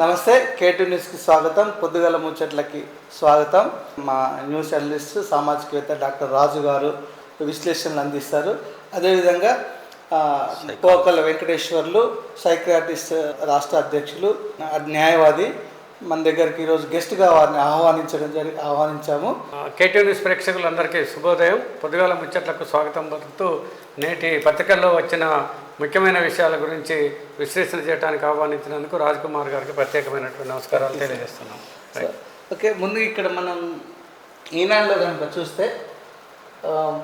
నమస్తే, కేటీ న్యూస్కి స్వాగతం. పొద్దుగల ముచ్చట్లకి స్వాగతం. మా న్యూస్ జర్నలిస్ట్ సామాజికవేత్త డాక్టర్ రాజు గారు విశ్లేషణలు అందిస్తారు. అదేవిధంగా పోకల వెంకటేశ్వర్లు సైకియాట్రిస్ట్ రాష్ట్ర అధ్యక్షులు, న్యాయవాది మన దగ్గరికి ఈరోజు గెస్ట్గా వారిని ఆహ్వానించాము. కేటీ న్యూస్ ప్రేక్షకులందరికీ శుభోదయం. పొద్దుగాల ముచ్చట్లకు స్వాగతం పలుకుతూ నేటి పత్రికల్లో వచ్చిన ముఖ్యమైన విషయాల గురించి విశ్లేషణ చేయడానికి ఆహ్వానించినందుకు రాజ్ కుమార్ గారికి ప్రత్యేకమైనటువంటి నమస్కారాలు తెలియజేస్తున్నాం. ఓకే, ముందు ఇక్కడ మనం ఈనాడులో కనుక చూస్తే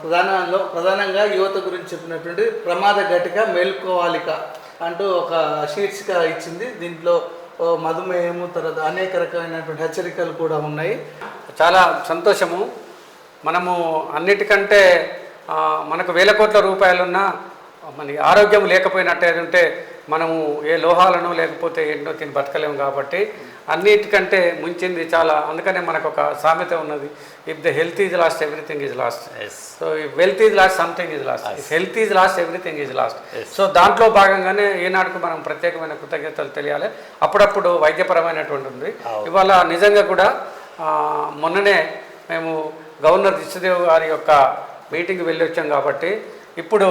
ప్రధానంగా యువత గురించి చెప్పినటువంటి ప్రమాద ఘటిక మేల్కోవాలిక అంటూ ఒక షీట్స్గా ఇచ్చింది. దీంట్లో మధుమేహము, తర్వాత అనేక రకమైనటువంటి హెచ్చరికలు కూడా ఉన్నాయి. చాలా సంతోషము. మనము అన్నిటికంటే మనకు వేల కోట్ల రూపాయలున్నా మన ఆరోగ్యం లేకపోయినట్టు ఏదంటే మనము ఏ లోహాలను లేకపోతే ఏంటో తిని బతకలేము. కాబట్టి అన్నిటికంటే ముంచింది చాలా. అందుకనే మనకు ఒక సామెత ఉన్నది, if the health is lost everything is lost. So if wealth is lost something is lost. If health is lost everything is lost. So దాంట్లో భాగంగానే ఈనాడుకు మనం ప్రత్యేకమైన కృతజ్ఞతలు తెలియాలి. అప్పుడప్పుడు వైద్యపరమైనటువంటి ఉంది. ఇవాళ నిజంగా కూడా మొన్ననే మేము గవర్నర్ దిశదేవ్ గారి యొక్క మీటింగ్కి వెళ్ళి వచ్చాం. కాబట్టి ఇప్పుడు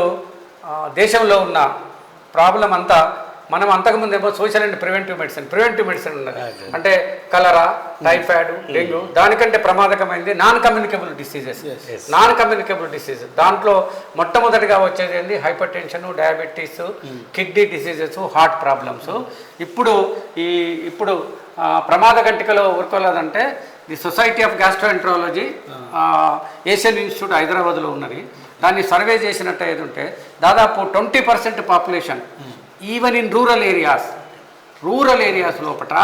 దేశంలో ఉన్న ప్రాబ్లం అంతా మనం అంతకుముందు ఏమో సోషల్ అండ్ ప్రివెంటివ్ మెడిసిన్ ఉన్నది. అంటే కలరా, టైఫాయిడ్, డెంగ్యూ, దానికంటే ప్రమాదకమైంది నాన్ కమ్యూనికేబుల్ డిసీజెస్. దాంట్లో మొట్టమొదటిగా వచ్చేది ఏంది, hyper tension, diabetes, kidney diseases, heart problems. ఇప్పుడు ప్రమాద గంటికలో ఊరుకోలేదంటే the society of gastroenterology Asian institute హైదరాబాద్లో ఉన్నది. దాన్ని సర్వే చేసినట్టు ఏదంటే దాదాపు 20% population even in rural areas లోపల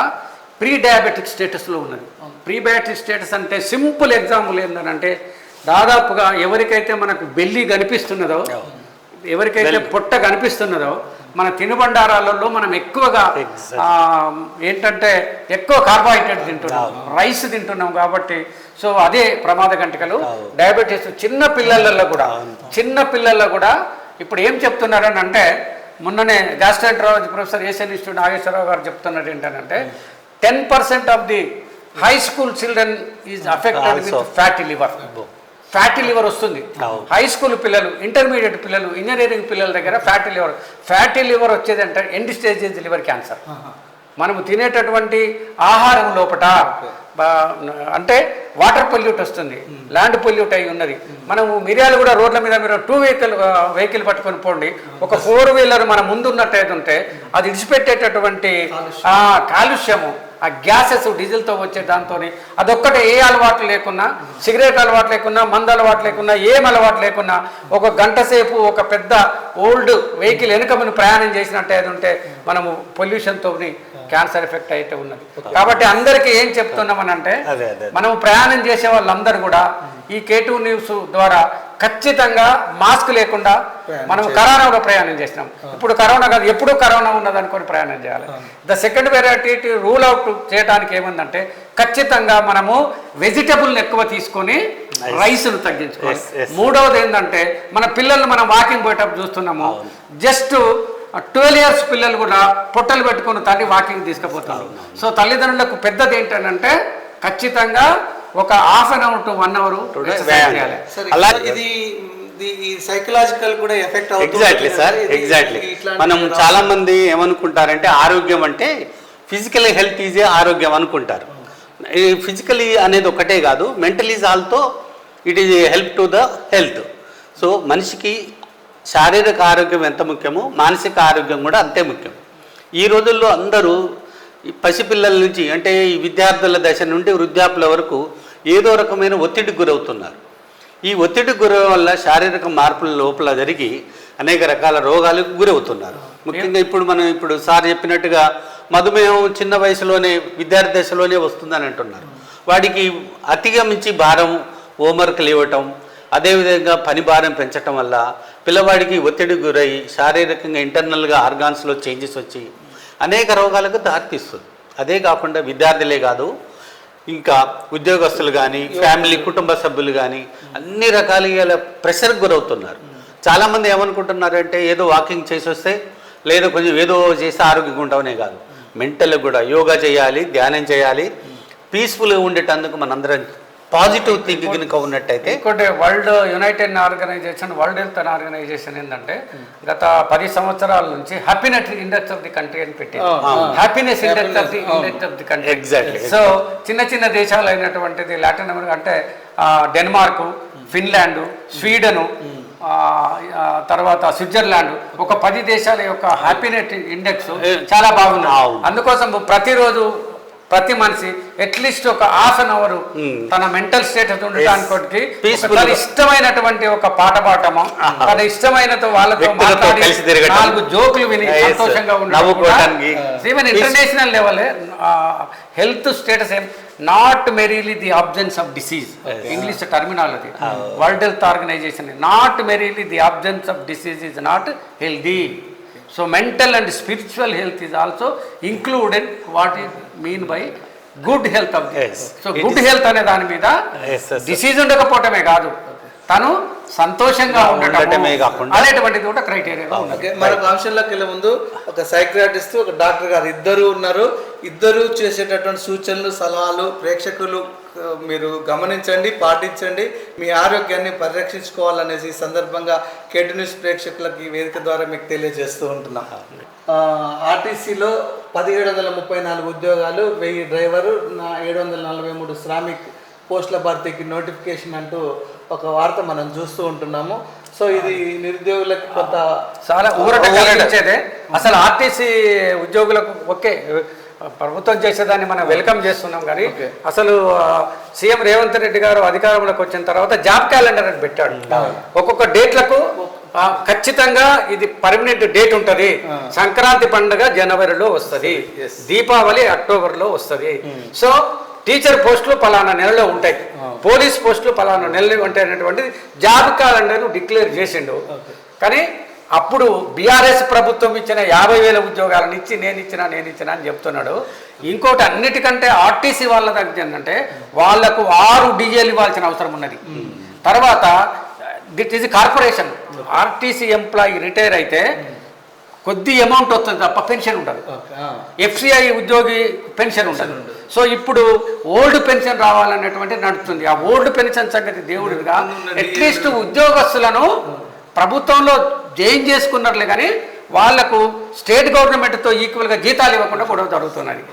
ప్రీ డయాబెటిక్ స్టేటస్లో ఉన్నది. ప్రీ డయాబెటిక్ స్టేటస్ అంటే సింపుల్ ఎగ్జాంపుల్ ఏంటంటే దాదాపుగా ఎవరికైతే మనకు బెల్లి కనిపిస్తున్నదో, ఎవరికైతే పొట్ట కనిపిస్తున్నదో, మన తినుబండారాలలో మనం ఎక్కువగా ఏంటంటే ఎక్కువ కార్బోహైడ్రేట్ తింటున్నాం, రైస్ తింటున్నాం. కాబట్టి సో అదే ప్రమాద గంటికలు. డయాబెటీస్ చిన్న పిల్లల్లో కూడా ఇప్పుడు ఏం చెప్తున్నారని అంటే, మొన్ననే gastroenterology professor Asian institute Nageswara Rao గారు చెప్తున్నది ఏంటంటే 10% of the high school children is affected with fatty liver వస్తుంది. హై స్కూల్ పిల్లలు, ఇంటర్మీడియట్ పిల్లలు, ఇంజనీరింగ్ పిల్లల దగ్గర ఫ్యాటీ లివర్ వచ్చేది అంటే ఎండ్ స్టేజ్ లివర్ క్యాన్సర్. మనము తినేటటువంటి ఆహారం లోపల అంటే వాటర్ పొల్యూట్ వస్తుంది, ల్యాండ్ పొల్యూట్ అయి ఉన్నది. మనము మిరియాలు కూడా రోడ్ల మీద మీరు 2 వెహికల్ పట్టుకొని పోండి, ఒక 4 వీలర్ మన ముందు ఉన్నట్టయితే ఉంటే అది ఇడిచిపెట్టేటటువంటి కాలుష్యము, ఆ గ్యాసెస్ డీజిల్తో వచ్చే దాంతో అదొక్కటే ఏ అలవాటు లేకున్నా, సిగరెట్ అలవాటు లేకున్నా, మందు అలవాటు లేకున్నా, ఏం అలవాటు లేకున్నా ఒక గంట సేపు ఒక పెద్ద ఓల్డ్ వెహికల్ వెనుక మనం ప్రయాణం చేసినట్టయితే ఉంటే మనము పొల్యూషన్తో క్యాన్సర్ ఎఫెక్ట్ అయితే ఉన్నది. కాబట్టి అందరికీ ఏం చెప్తున్నామని అంటే, మనం ప్రయాణం చేసే వాళ్ళందరూ కూడా ఈ కేటీ న్యూస్ ద్వారా ఖచ్చితంగా మాస్క్ లేకుండా మనం కరోనాలో ప్రయాణం చేసినాం. ఇప్పుడు కరోనా కాదు, ఎప్పుడూ కరోనా ఉన్నది అనుకొని ప్రయాణం చేయాలి. The second variety rule out చేయడానికి ఏముందంటే, ఖచ్చితంగా మనము వెజిటబుల్ని ఎక్కువ తీసుకొని రైస్ను తగ్గించుకోవాలి. మూడవది ఏంటంటే, మన పిల్లల్ని మనం వాకింగ్ పోయేటప్పుడు చూస్తున్నాము, జస్ట్ 12 years పిల్లలు కూడా పొట్టలు పెట్టుకుని తల్లి వాకింగ్ తీసుకుపోతారు. సో తల్లిదండ్రులకు పెద్దది ఏంటంటే ఖచ్చితంగా ఒక ½ an hour to 1 hour చేయాలి. ఇది సైకలాజికల్ కూడా ఎఫెక్ట్ అవుతుంది. ఎగ్జాక్ట్లీ. మనం చాలా మంది ఏమనుకుంటారంటే ఆరోగ్యం అంటే ఫిజికల్ హెల్త్ ఈజ్ ఆరోగ్యం అనుకుంటారు. ఫిజికలీ అనేది ఒకటే కాదు, mental is also it is help to the health. So మనిషికి శారీరక ఆరోగ్యం ఎంత ముఖ్యమో మానసిక ఆరోగ్యం కూడా అంతే ముఖ్యం. ఈ రోజుల్లో అందరూ పసిపిల్లల నుంచి అంటే ఈ విద్యార్థుల దశ నుండి వృద్ధాప్యుల వరకు ఏదో రకమైన ఒత్తిడికి గురవుతున్నారు. ఈ ఒత్తిడికి గురవడం వల్ల శారీరక మార్పుల లోపల జరిగి అనేక రకాల రోగాలకు గురవుతున్నారు. ముఖ్యంగా ఇప్పుడు సార్ చెప్పినట్టుగా మధుమేహం చిన్న వయసులోనే, విద్యార్థి దశలోనే వస్తుందని అంటున్నారు. వాడికి అతిగా మించి భారం, హోంవర్క్లు ఇవ్వటం, అదేవిధంగా పని భారం పెంచటం వల్ల పిల్లవాడికి ఒత్తిడికి గురై శారీరకంగా ఇంటర్నల్గా ఆర్గాన్స్లో చేంజెస్ వచ్చి అనేక రోగాలకు దారితీస్తుంది. అదే కాకుండా విద్యార్థులే కాదు, ఇంకా ఉద్యోగస్తులు కానీ, ఫ్యామిలీ కుటుంబ సభ్యులు కానీ అన్ని రకాల ప్రెషర్కి గురవుతున్నారు. చాలామంది ఏమనుకుంటున్నారంటే ఏదో వాకింగ్ చేసి వస్తే, లేదో కొంచెం ఏదో చేస్తే ఆరోగ్యంగా ఉంటామనే కాదు, మెంటల్ కూడా యోగా చేయాలి, ధ్యానం చేయాలి, పీస్ఫుల్గా ఉండేటందుకు మనందరం పాజిటివ్ థింకింగ్ కనుక ఉన్నట్టయితే. ఇంకోటి యునైటెడ్ వరల్డ్ హెల్త్ ఆర్గనైజేషన్ ఏంటంటే గత 10 సంవత్సరాల నుంచి happiness index of the country అని పెట్టింది. Happiness index of the country. Exactly. So చిన్న చిన్న దేశాలు అయినటువంటిది లాటిన్ అమెరికా అంటే డెన్మార్క్, ఫిన్లాండ్, స్వీడను, తర్వాత స్విట్జర్లాండ్, ఒక 10 దేశాల యొక్క హ్యాపీనెస్ ఇండెక్స్ చాలా బాగున్నాయి. అందుకోసం ప్రతిరోజు ప్రతి మనిషి అట్లీస్ట్ ఒక హాఫ్ అన్ అవర్ తన మెంటల్ స్టేటస్ ఉండటానికి తన ఇష్టమైనటువంటి ఒక పాట పాడటము, తన ఇష్టమైన వాళ్ళతో మాట్లాడి 4 జోకులు విని సంతోషంగా ఉండడం. Even international level health status ఏం not merely the absence of disease, English terminology. World health organization not merely the absence of disease is not healthy. So mental and spiritual health is also included what is mean by good health of the yes. So good health అనే దాని మీద disease ఉండకపోవటమే కాదు, తను సంతోషంగా ఉండటమే కాకుండా అనేటువంటిది కూడా క్రైటీరియా. మరొక అంశంలోకి వెళ్ళే ముందు ఒక సైక్రియాటిస్ట్, ఒక డాక్టర్ గారు ఇద్దరు ఉన్నారు. ఇద్దరు చేసేటటువంటి సూచనలు, సలహాలు ప్రేక్షకులు మీరు గమనించండి, పాటించండి, మీ ఆరోగ్యాన్ని పరిరక్షించుకోవాలనేసి ఈ సందర్భంగా కేటీ న్యూస్ ప్రేక్షకులకి వేదిక ద్వారా మీకు తెలియజేస్తూ ఉంటున్నాం. ఆర్టీసీలో 1734 ఉద్యోగాలు, 1000 డ్రైవరు, 743 శ్రామిక్ పోస్టుల భర్తీకి నోటిఫికేషన్ అంటూ ఒక వార్త మనం చూస్తూ ఉంటున్నాము. సో ఇది నిరుద్యోగులకు కొంత చాలా ఊరట కలిగించేదే. అసలు ఆర్టీసీ ఉద్యోగులకు ఓకే ప్రభుత్వం చేసేదాన్ని మనం వెల్కమ్ చేస్తున్నాం, కానీ అసలు సీఎం రేవంత్ రెడ్డి గారు అధికారంలోకి వచ్చిన తర్వాత జాబ్ క్యాలెండర్ అని పెట్టాడు. ఒక్కొక్క డేట్లకు ఖచ్చితంగా ఇది పర్మనెంట్ డేట్ ఉంటుంది. సంక్రాంతి పండుగ జనవరిలో వస్తుంది, దీపావళి అక్టోబర్లో వస్తుంది. సో టీచర్ పోస్టులు పలానా నెలలో ఉంటాయి, పోలీస్ పోస్టులు పలానా నెలలో ఉంటాయి అనేటువంటిది జాబ్ క్యాలెండర్ డిక్లేర్ చేసిండు. కానీ అప్పుడు బీఆర్ఎస్ ప్రభుత్వం ఇచ్చిన 50,000 ఉద్యోగాలను ఇచ్చి నేను ఇచ్చిన అని చెప్తున్నాడు. ఇంకోటి అన్నిటికంటే ఆర్టీసీ వాళ్ళ దగ్గర ఏంటంటే వాళ్లకు 6 డీజేలు ఇవ్వాల్సిన అవసరం ఉన్నది. తర్వాత that is corporation. RTC employee retire అయితే కొద్ది అమౌంట్ వస్తుంది తప్ప పెన్షన్ ఉండదు. ఎఫ్సిఐ ఉద్యోగి పెన్షన్ ఉండదు. సో ఇప్పుడు ఓల్డ్ పెన్షన్ రావాలనేటువంటి నడుస్తుంది. ఆ ఓల్డ్ పెన్షన్ సంగతి దేవుడిగా అట్లీస్ట్ ఉద్యోగస్తులను ప్రభుత్వంలో జాయిన్ చేసుకున్నట్లే, కానీ వాళ్లకు స్టేట్ గవర్నమెంట్తో ఈక్వల్గా జీతాలు ఇవ్వకుండా గొడవ జరుగుతున్నది.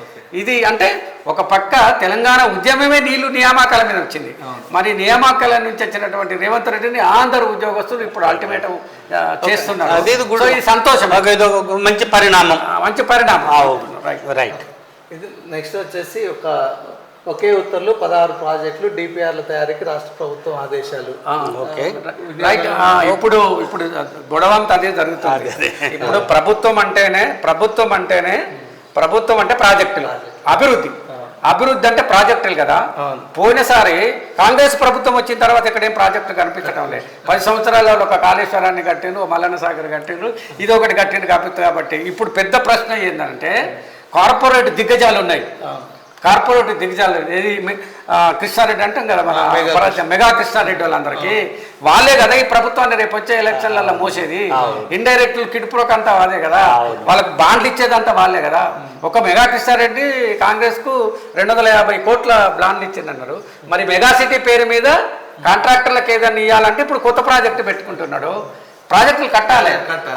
ఇది అంటే ఒక పక్క తెలంగాణ ఉద్యమమే నీళ్లు నియామకాల మీద వచ్చింది. మరి నియామకాల నుంచి వచ్చినటువంటి రేవంత్ రెడ్డిని ఆంధ్ర ఉద్యోగస్తులు ఇప్పుడు అల్టిమేటం చేస్తున్నారు. ఇది సంతోషం, మంచి పరిణామం. రైట్. ఇది నెక్స్ట్ వచ్చేసి ఒకే ఉత్తర్వులు 16 ప్రాజెక్టులు డిపిఆర్ల తయారీకి రాష్ట్ర ప్రభుత్వం ఆదేశాలు. Okay right. ఇప్పుడు గొడవ అంతా అదే జరుగుతుంది. ఇప్పుడు ప్రభుత్వం అంటే ప్రాజెక్టులు, అభివృద్ధి అంటే ప్రాజెక్టులు కదా. పోయినసారి కాంగ్రెస్ ప్రభుత్వం వచ్చిన తర్వాత ఇక్కడేం ప్రాజెక్టులు కనిపించడం లేదు. 10 సంవత్సరాలలో ఒక కాళేశ్వరాన్ని కట్టిండ్రు, మల్లన్న సాగర్ కట్టిండ్రు, ఇది ఒకటి కట్టిండు కాబట్టి ఇప్పుడు పెద్ద ప్రశ్న ఏంటంటే కార్పొరేట్ దిగ్గజాలు ఉన్నాయి. కార్పొరేట్ దిగ్గజాలు ఏది కృష్ణారెడ్డి అంటాం కదా, మన మెగా కృష్ణారెడ్డి వాళ్ళందరికీ వాళ్ళే కదా ఈ ప్రభుత్వాన్ని రేపు వచ్చే ఎలక్షన్లలో మోసేది. ఇండైరెక్ట్ కిడ్పురోక్ అంతా వాళ్ళే కదా, వాళ్ళకి బాండ్లు ఇచ్చేదంతా వాళ్ళే కదా. ఒక మెగా కృష్ణారెడ్డి కాంగ్రెస్కు 250 కోట్ల బాండ్లు ఇచ్చిందన్నారు. మరి మెగా సిటీ పేరు మీద కాంట్రాక్టర్లకు ఏదైనా ఇవ్వాలంటే ఇప్పుడు కొత్త ప్రాజెక్టు పెట్టుకుంటున్నాడు. ప్రాజెక్టులు కట్టాలి,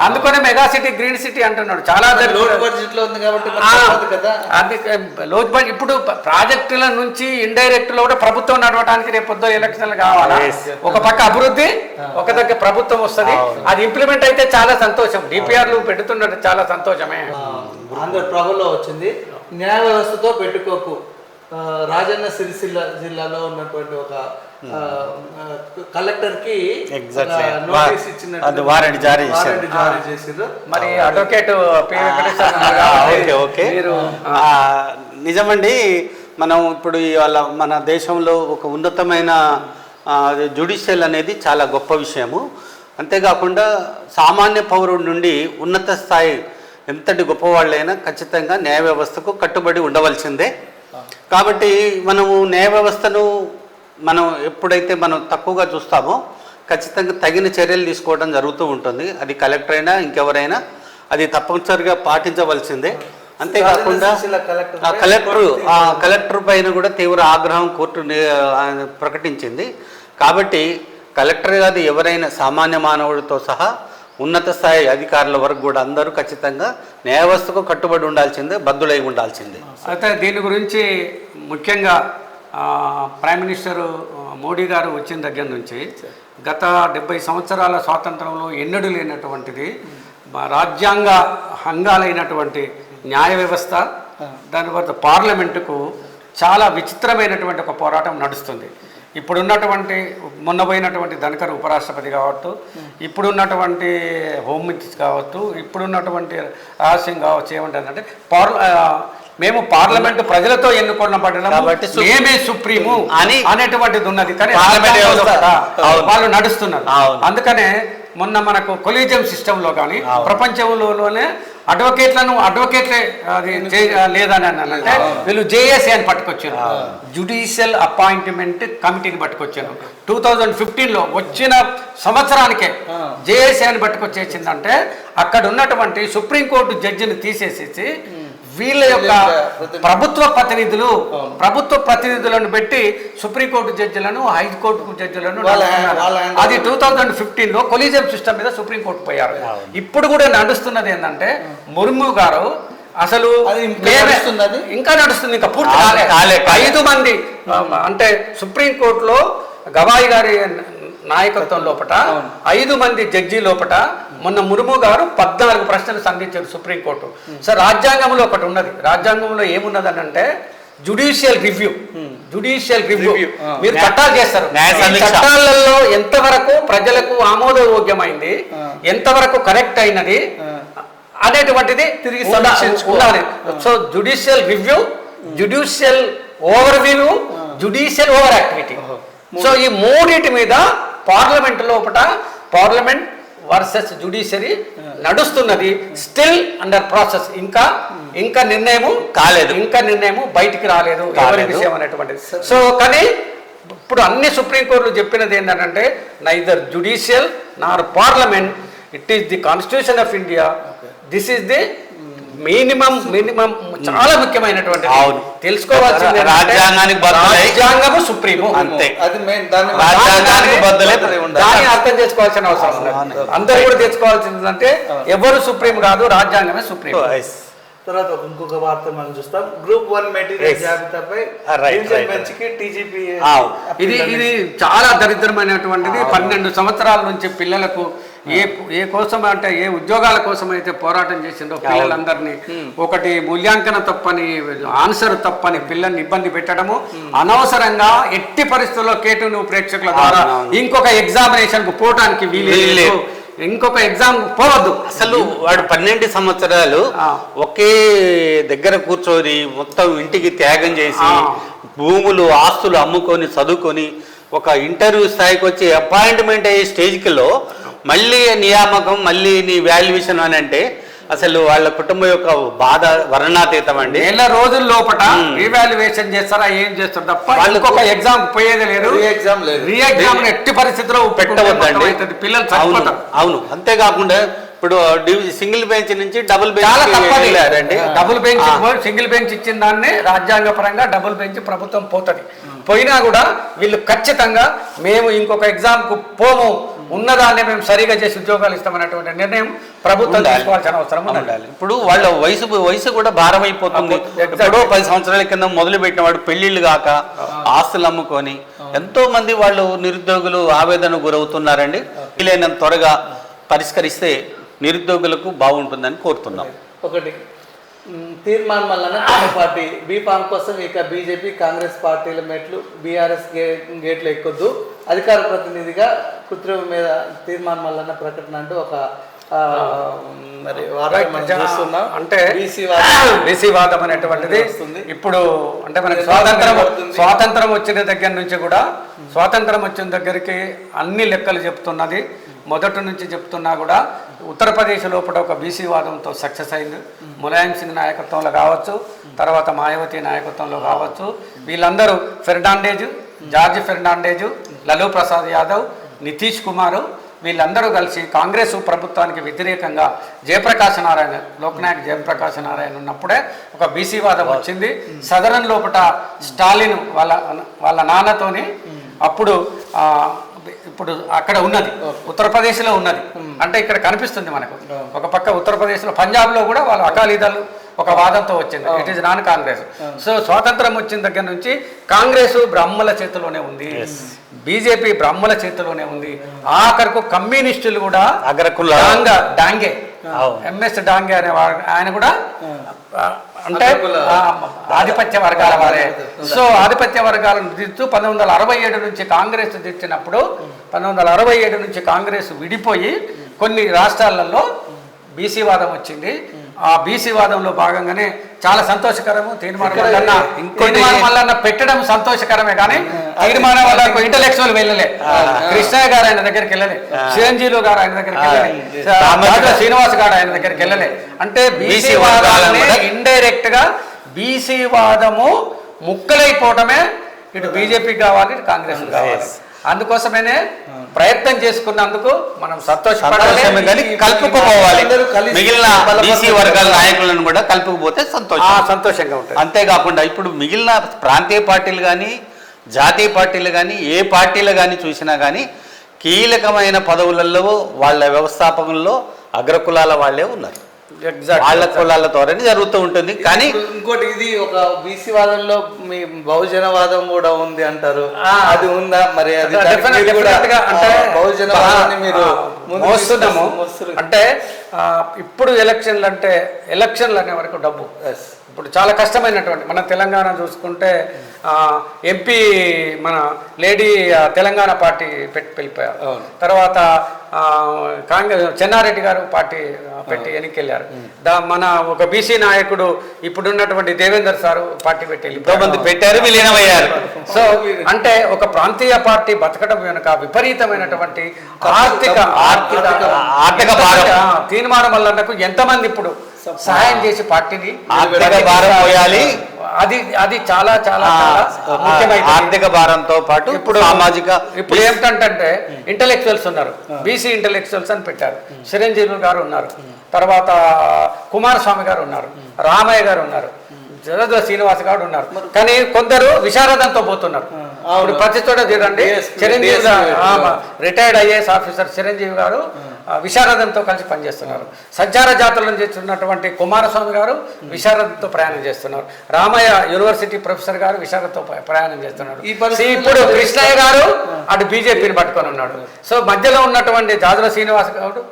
అందుకనే మెగా సిటీ గ్రీన్ సిటీ అంటున్నాడు. చాలా లోడ్ బడ్జెట్. ఇప్పుడు ప్రాజెక్టుల నుంచి ఇండైరెక్ట్ లో కూడా ప్రభుత్వం నడవడానికి రేపు పొద్దు ఎలక్షన్లు కావాలా. ఒక పక్క అభివృద్ధి, ఒక దగ్గర ప్రభుత్వం వస్తుంది. అది ఇంప్లిమెంట్ అయితే చాలా సంతోషం. డిపిఆర్లు పెడుతున్నట్టు చాలా సంతోషమే. ఆంధ్ర ప్రభుత్వంలో వచ్చింది న్యాయ వ్యవస్థతో పెట్టుకోకు. రాజన్న సిరిసిల్ల జిల్లాలో ఉన్నటువంటి ఒక కలెక్టర్ కి నోటీస్ ఇచ్చినట్టు వారెంట్ జారీ చేసారు. మరి అడ్వకేట్ నిజమండి. మనం ఇప్పుడు ఇవాళ మన దేశంలో ఒక ఉన్నతమైన జ్యుడిషియల్ అనేది చాలా గొప్ప విషయము. అంతేకాకుండా సామాన్య పౌరుడి నుండి ఉన్నత స్థాయి ఎంతటి గొప్పవాళ్ళైనా ఖచ్చితంగా న్యాయ వ్యవస్థకు కట్టుబడి ఉండవలసిందే. కాబట్టి మనము న్యాయ వ్యవస్థను ఎప్పుడైతే మనం తక్కువగా చూస్తామో ఖచ్చితంగా తగిన చర్యలు తీసుకోవడం జరుగుతూ ఉంటుంది. అది కలెక్టర్ అయినా ఇంకెవరైనా అది తప్పనిసరిగా పాటించవలసిందే. అంతేకాకుండా కలెక్టర్ పైన కూడా తీవ్ర ఆగ్రహం కోర్టు ప్రకటించింది. కాబట్టి కలెక్టర్ కాదు, ఎవరైనా సామాన్య మానవుడితో సహా ఉన్నత స్థాయి అధికారుల వరకు కూడా అందరూ ఖచ్చితంగా న్యాయ వ్యవస్థకు కట్టుబడి ఉండాల్సిందే, బద్దులై ఉండాల్సిందే. అయితే దీని గురించి ముఖ్యంగా ప్రైమ్ మినిస్టర్ మోడీ గారు వచ్చిన దగ్గర నుంచి గత 70 సంవత్సరాల స్వాతంత్రంలో ఎన్నడూ లేనటువంటిది రాజ్యాంగ హంగాలైనటువంటి న్యాయ వ్యవస్థ, దాని తర్వాత పార్లమెంటుకు చాలా విచిత్రమైనటువంటి ఒక పోరాటం నడుస్తుంది. ఇప్పుడున్నటువంటి మొన్న పోయినటువంటి ధనకర్ ఉపరాష్ట్రపతి కావచ్చు, ఇప్పుడున్నటువంటి హోమ్ మినిస్టర్ కావచ్చు, ఇప్పుడున్నటువంటి రహస్యం కావచ్చు, ఏమంటారంటే మేము పార్లమెంటు ప్రజలతో ఎన్నుకోబడిన కాబట్టి మేమే సుప్రీము అని అనేటువంటిది ఉన్నది. కానీ వాళ్ళు నడుస్తున్నారు. అందుకనే మొన్న మనకు కొలీజియం సిస్టంలో కానీ ప్రపంచంలోనే అడ్వకేట్లే అది లేదని అంటే వీళ్ళు జేఏసీ అని పట్టుకొచ్చారు, జ్యుడిషియల్ అపాయింట్మెంట్ కమిటీని పట్టుకొచ్చారు. 2015లో వచ్చిన సంవత్సరానికే జేఏసీ అని పట్టుకొచ్చేసిందంటే అక్కడ ఉన్నటువంటి సుప్రీంకోర్టు జడ్జిని తీసేసేసి వీళ్ళ యొక్క ప్రభుత్వ ప్రతినిధులను పెట్టి సుప్రీంకోర్టు జడ్జిలను, హైకోర్టు జడ్జిలను అది 2015లో కొలీజియం సిస్టమ్ మీద సుప్రీంకోర్టు పోయారు. ఇప్పుడు కూడా నడుస్తున్నది ఏంటంటే ముర్ము గారు అసలు ఇంకా నడుస్తుంది, ఇంకా పూర్తి కాలే. 5 మంది అంటే సుప్రీంకోర్టులో గవాయి గారి నాయకత్వం లోపట 5 మంది జడ్జి లోపట మొన్న ముర్ము గారు 14 ప్రశ్నలు సంధించారు సుప్రీంకోర్టు. సార్ రాజ్యాంగంలో ఒకటి ఉన్నది, రాజ్యాంగంలో ఏమున్నది అని అంటే జుడిషియల్ రివ్యూ. మీరు చట్టాలు చేస్తారు, చట్టాలలో ఎంతవరకు ప్రజలకు ఆమోదయోగ్యమైంది, ఎంతవరకు కరెక్ట్ అయినది అనేటువంటిది తిరిగి ఉండాలి. So judicial review, judicial over view, judicial over activity. So ఈ మూడింటి మీద పార్లమెంట్ వర్సెస్ జుడిషియరీ నడుస్తున్నది. స్టిల్ అండర్ ప్రాసెస్, ఇంకా నిర్ణయం కాలేదు, బయటికి రాలేదు ఎవరి విషయం అనేటువంటిది. సో కానీ ఇప్పుడు అన్ని సుప్రీంకోర్టులు చెప్పినది ఏంటంటే neither judicial Nar parliament, it is the constitution of India, this is the minimum చాలా ముఖ్యమైనటువంటి తెలుసుకోవాల్సింది. రాజ్యాంగము సుప్రీము, అంతే. దాన్ని అర్థం చేసుకోవాల్సిన అవసరం ఉంది. అందరూ కూడా తెలుసుకోవాల్సింది అంటే ఎవరు సుప్రీం కాదు, రాజ్యాంగమే సుప్రీం. తర్వాత ఇంకొక వార్త మనం చూస్తాం, గ్రూప్ 1 మెటీరియల్ జాబితాపై టీజీపీ. ఇది చాలా దరిద్రమైనటువంటిది. 12 సంవత్సరాల నుంచి పిల్లలకు ఏ కోసం అంటే ఏ ఉద్యోగాల కోసం అయితే పోరాటం చేసిందో పిల్లలందరినీ ఒకటి మూల్యాంకన తప్పని, ఆన్సర్ తప్పని పిల్లల్ని ఇబ్బంది పెట్టడము, అనవసరంగా ఎట్టి పరిస్థితుల్లో కేటు ప్రేక్షకుల ద్వారా ఇంకొక ఎగ్జామినేషన్ కు పోవటానికి వీలు, ఇంకొక ఎగ్జామ్ పోవద్దు. అసలు వాడు 12 సంవత్సరాలు ఒకే దగ్గర కూర్చొని మొత్తం ఇంటికి త్యాగం చేసి భూములు ఆస్తులు అమ్ముకొని చదువుకొని ఒక ఇంటర్వ్యూ స్థాయికి వచ్చి అపాయింట్మెంట్ అయ్యే స్టేజ్కిలో మళ్ళీ నియామకం, మళ్ళీ నీ వాల్యుయేషన్ అని అంటే అసలు వాళ్ళ కుటుంబం యొక్క బాధ వర్ణాతీతం అండి. నెల రోజుల లోపల రీవాల్యుయేషన్ చేస్తారా, ఏం చేస్తారు తప్ప వాళ్ళకి ఒక ఎగ్జామ్ పోయేది లేదు, రీ ఎగ్జామ్ ఎట్టి పరిస్థితిలో పెట్టవద్దండి, పిల్లలు. అవును. అంతేకాకుండా ఇప్పుడు సింగిల్ బెంచ్ నుంచి డబుల్ బెంచ్ సింగిల్ బెంచ్ ఇచ్చిన దాన్ని రాజ్యాంగ పరంగా డబుల్ బెంచ్ ప్రభుత్వం పోతుంది. పోయినా కూడా వీళ్ళు ఖచ్చితంగా మేము ఇంకొక ఎగ్జామ్ కు పోము, ఉన్నదాన్ని మేము సరిగా చేసి ఉద్యోగాలు ఇస్తామనేటువంటి నిర్ణయం ప్రభుత్వం తీసుకోవాల్సిన అవసరం ఉండాలి. ఇప్పుడు వాళ్ళ వయసు కూడా భారం అయిపోతుంది. ఎప్పుడో 10 సంవత్సరాల కింద మొదలు పెట్టిన వాడు పెళ్లిళ్ళు కాక ఆస్తులు అమ్ముకొని ఎంతో మంది వాళ్ళు నిరుద్యోగులు ఆవేదన గురవుతున్నారండి. వీలైనంత త్వరగా పరిష్కరిస్తే నిరుద్యోగులకు బాగుంటుందని కోరుతున్నాం. ఒకటి తీర్మానం వలన పార్టీ బీఫామ్ కోసం ఇక బీజేపీ కాంగ్రెస్ పార్టీల మెట్లు బీఆర్ఎస్ గేట్లు ఎక్కొద్దు, అధికార ప్రతినిధిగా కృత్రిమ మీద తీర్మానం వలన ప్రకటన అంటూ ఒక అంటే బీసీ వాదం అనేటువంటిది ఇప్పుడు అంటే మనకి స్వాతంత్రం వచ్చిన దగ్గర నుంచి కూడా స్వాతంత్రం వచ్చిన దగ్గరికి అన్ని లెక్కలు చెప్తున్నది. మొదటి నుంచి చెప్తున్నా కూడా ఉత్తరప్రదేశ్ లోపల ఒక బీసీ వాదంతో సక్సెస్ అయింది. ములాయం సింగ్ నాయకత్వంలో కావచ్చు, తర్వాత మాయావతి నాయకత్వంలో కావచ్చు, వీళ్ళందరూ ఫెర్నాండేజు, జార్జ్ ఫెర్నాండేజు, లలూ ప్రసాద్ యాదవ్, నితీష్ కుమార్, వీళ్ళందరూ కలిసి కాంగ్రెస్ ప్రభుత్వానికి వ్యతిరేకంగా జయప్రకాశ్ నారాయణ, లోక్నాయక్ జయప్రకాశ్ నారాయణ ఉన్నప్పుడే ఒక బీసీ వాదం వచ్చింది. సదరన్ లోపల స్టాలిన్ వాళ్ళ నాన్నతోని అప్పుడు ఇప్పుడు అక్కడ ఉన్నది, ఉత్తరప్రదేశ్లో ఉన్నది. అంటే ఇక్కడ కనిపిస్తుంది మనకు. ఒక పక్క ఉత్తరప్రదేశ్లో, పంజాబ్లో కూడా వాళ్ళు అకాలీదళ్ ఒక వాదంతో వచ్చింది. It is non Congress. So స్వాతంత్రం వచ్చిన దగ్గర నుంచి కాంగ్రెస్ బ్రాహ్మణుల చేతిలోనే ఉంది, బీజేపీ బ్రాహ్మణుల చేతిలోనే ఉంది. ఆఖరకు కమ్యూనిస్టులు కూడా డాంగే, ఎంఎస్ డాంగే అనే ఆయన కూడా అంటే ఆధిపత్య వర్గాల వారే. సో ఆధిపత్య వర్గాలను దిద్దుతూ 1967 నుంచి కాంగ్రెస్ తెచ్చినప్పుడు 1967 నుంచి కాంగ్రెస్ విడిపోయి కొన్ని రాష్ట్రాలలో బీసీ వాదం వచ్చింది. ఆ బీసీ వాదంలో భాగంగానే చాలా సంతోషకరము. తీర్మానం మల్లన్న పెట్టడం సంతోషకరమే, కానీ తీర్మానం వల్ల ఇంటలెక్చువల్ వెళ్ళలే. కృష్ణయ్య గారు ఆయన దగ్గరికి వెళ్ళలే, చిరంజీవి గారు ఆయన దగ్గరికి వెళ్ళలే, శ్రీనివాస్ గారు ఆయన దగ్గరికి వెళ్ళలే. అంటే బీసీ వాదాలని ఇండైరెక్ట్ గా బీసీ వాదము ముక్కలైపోవటమే ఇటు బీజేపీకి కావాలి, ఇటు కాంగ్రెస్ కావాలి. అందుకోసమేనే ప్రయత్నం చేసుకున్నందుకు మనం సంతోషపడాలి, కలుపుకోవాలి. మిగిలిన బీసీ వర్గాల నాయకులను కూడా కలుపుకుపోతే సంతోషంగా ఉంటుంది. అంతేకాకుండా ఇప్పుడు మిగిలిన ప్రాంతీయ పార్టీలు కానీ జాతీయ పార్టీలు కానీ ఏ పార్టీలు కానీ చూసినా కానీ కీలకమైన పదవులలో వాళ్ళ వ్యవస్థాపకుల్లో అగ్రకులాల వాళ్ళే ఉన్నారు. వాళ్ళ కులాల ద్వారానే జరుగుతూ ఉంటుంది. కానీ ఇంకోటి, ఇది ఒక బీసీ వాదంలో మీ బహుజన వాదం కూడా ఉంది అంటారు, అది ఉందా మరి? అది బహుజన వాదాన్ని మీరు మోస్తున్నాము అంటే ఇప్పుడు ఎలక్షన్లు అనే వరకు డబ్బు ఇప్పుడు చాలా కష్టమైనటువంటి. మన తెలంగాణ చూసుకుంటే ఎంపీ మన లేడీ తెలంగాణ పార్టీ వెళ్ళిపోయారు. తర్వాత కాంగ్రెస్ చెన్నారెడ్డి గారు పార్టీ పెట్టి ఎన్నికెళ్ళారు. మన ఒక బీసీ నాయకుడు ఇప్పుడున్నటువంటి దేవేందర్ సారు పార్టీ పెట్టి పెట్టారు, విలీనమయ్యారు. సో అంటే ఒక ప్రాంతీయ పార్టీ బతకడం వెనుక విపరీతమైన ఆర్థిక తీర్మానం వల్ల ఎంతమంది ఇప్పుడు సహాయం చేసి పార్టీని అది చాలా చాలా ముఖ్యమైన ఆర్థిక భారంతో పాటు ఇప్పుడు సామాజిక. ఇప్పుడు ఏమిటంటే ఇంటలెక్చువల్స్ ఉన్నారు, బీసీ ఇంటలెక్చువల్స్ అని పెట్టారు. చిరంజీవి గారు ఉన్నారు, తర్వాత కుమారస్వామి గారు ఉన్నారు, రామయ్య గారు ఉన్నారు, జగద్వ శ్రీనివాస్ గారు ఉన్నారు. కానీ కొందరు విశారదంతో పోతున్నారు. ఇప్పుడు ప్రతి చోట చూడండి, Chiranjeevi retired IAS officer Chiranjeevi గారు విశారదంతో కలిసి పనిచేస్తున్నారు. సంచార జాతరలను చేస్తున్నటువంటి కుమారస్వామి గారు విశారదంతో ప్రయాణం చేస్తున్నారు. రామయ్య యూనివర్సిటీ ప్రొఫెసర్ గారు విశారదతో ప్రయాణం చేస్తున్నారు. ఇప్పుడు కృష్ణయ్య గారు అటు బీజేపీని పట్టుకొని ఉన్నాడు. సో మధ్యలో ఉన్నటువంటి జాజుల శ్రీనివాస్ గారు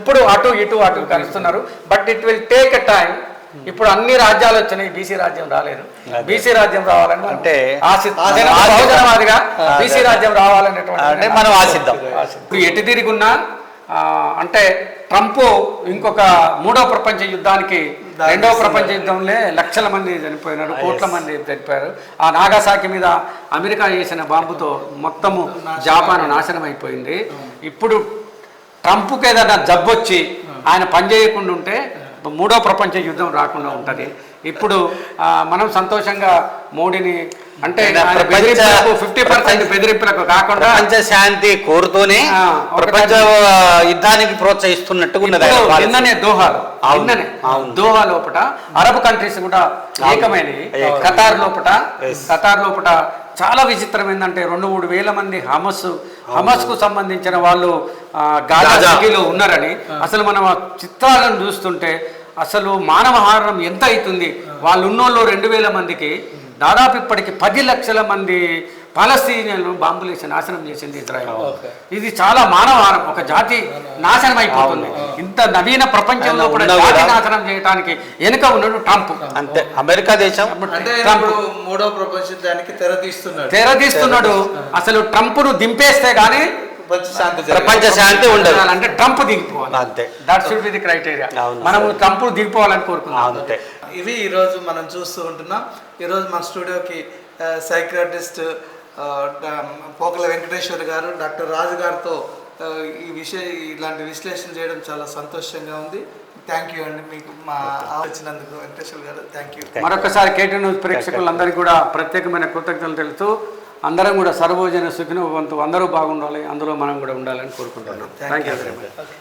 ఇప్పుడు అటు కలుస్తున్నారు. But it will take a time. ఇప్పుడు అన్ని రాజ్యాలు వచ్చినాయి, బీసీ రాజ్యం రాలేదు. బీసీ రాజ్యం రావాలని అంటే బహుజనవాదిగా బీసీ రాజ్యం రావాలనేటువంటి మనం ఆశిద్దాం. ఇప్పుడు ఎటు తిరుగున్నా అంటే ట్రంప్ ఇంకొక 3వ ప్రపంచ యుద్ధానికి, 2వ ప్రపంచ యుద్ధంలో లక్షల మంది చనిపోయినారు, కోట్ల మంది చనిపోయారు. ఆ నాగాసాకి మీద అమెరికా చేసిన బాంబుతో మొత్తము జపాన్ నాశనం అయిపోయింది. ఇప్పుడు ట్రంప్కి ఏదైనా జబ్బొచ్చి ఆయన పనిచేయకుండా ఉంటే 3వ ప్రపంచ యుద్ధం రాకుండా ఉంటుంది. ఇప్పుడు మనం సంతోషంగా మోడీని అంటే 50% బెదిరింపులకు కాకుండా ప్రపంచ శాంతి కోరుతూనే ప్రపంచ యుద్ధానికి ప్రోత్సహిస్తున్నట్టుగా నిన్ననే దోహా లోపల అరబ్ కంట్రీస్ కూడా ఏకమైనవి. ఖతార్ లోపల చాలా విచిత్రం ఏంటంటే 2-3 వేల మంది హమస్కు సంబంధించిన వాళ్ళు గాజా సిటీలో ఉన్నారని. అసలు మనం ఆ చిత్రాలను చూస్తుంటే అసలు మానవహారం ఎంత అవుతుంది. వాళ్ళు ఉన్నోళ్ళు 2000 మందికి దాదాపు ఇప్పటికి 10 లక్షల మంది పాలస్తీనియన్లు బాంబులు వేసి నాశనం చేసింది ఇజ్రాయెల్. ఇది చాలా మానవహారం, ఒక జాతి నాశనం అయిపోతుంది. ఇంత నవీన ప్రపంచంలో కూడా జాతి నాశనం చేయడానికి వెనుక ఉన్నాడు ట్రంప్. అంతే, అమెరికా దేశం ట్రంప్ 3వ ప్రపంచ యుద్ధానికి తెరదీస్తున్నాడు. అసలు ట్రంప్ను దింపేస్తే గానీ ప్రపంచ శాంతి ఉండదు. అంటే ట్రంప్ దిగిపోవాలి, అంతే. That should be the criteria. మనము ట్రంప్ దిగిపోవాలని కోరుకున్నాం, అంతే. ఇవి ఈరోజు మనం చూస్తూ ఉంటున్నాం. ఈరోజు మన స్టూడియోకి సైకియాట్రిస్ట్ పోకల వెంకటేశ్వర్ గారు, డాక్టర్ రాజు గారితో ఇలాంటి విశ్లేషణ చేయడం చాలా సంతోషంగా ఉంది. థ్యాంక్ యూ అండి, మీకు మా వచ్చినందుకు వెంకటేశ్వర్ గారు. Thank you. మరొకసారి కేటీ న్యూస్ ప్రేక్షకులందరికీ కూడా ప్రత్యేకమైన కృతజ్ఞతలు తెలుస్తూ అందరం కూడా సర్వజన సుఖినో భవంతు, అందరూ బాగుండాలి, అందులో మనం కూడా ఉండాలని కోరుకుంటున్నాం. Thank you very much.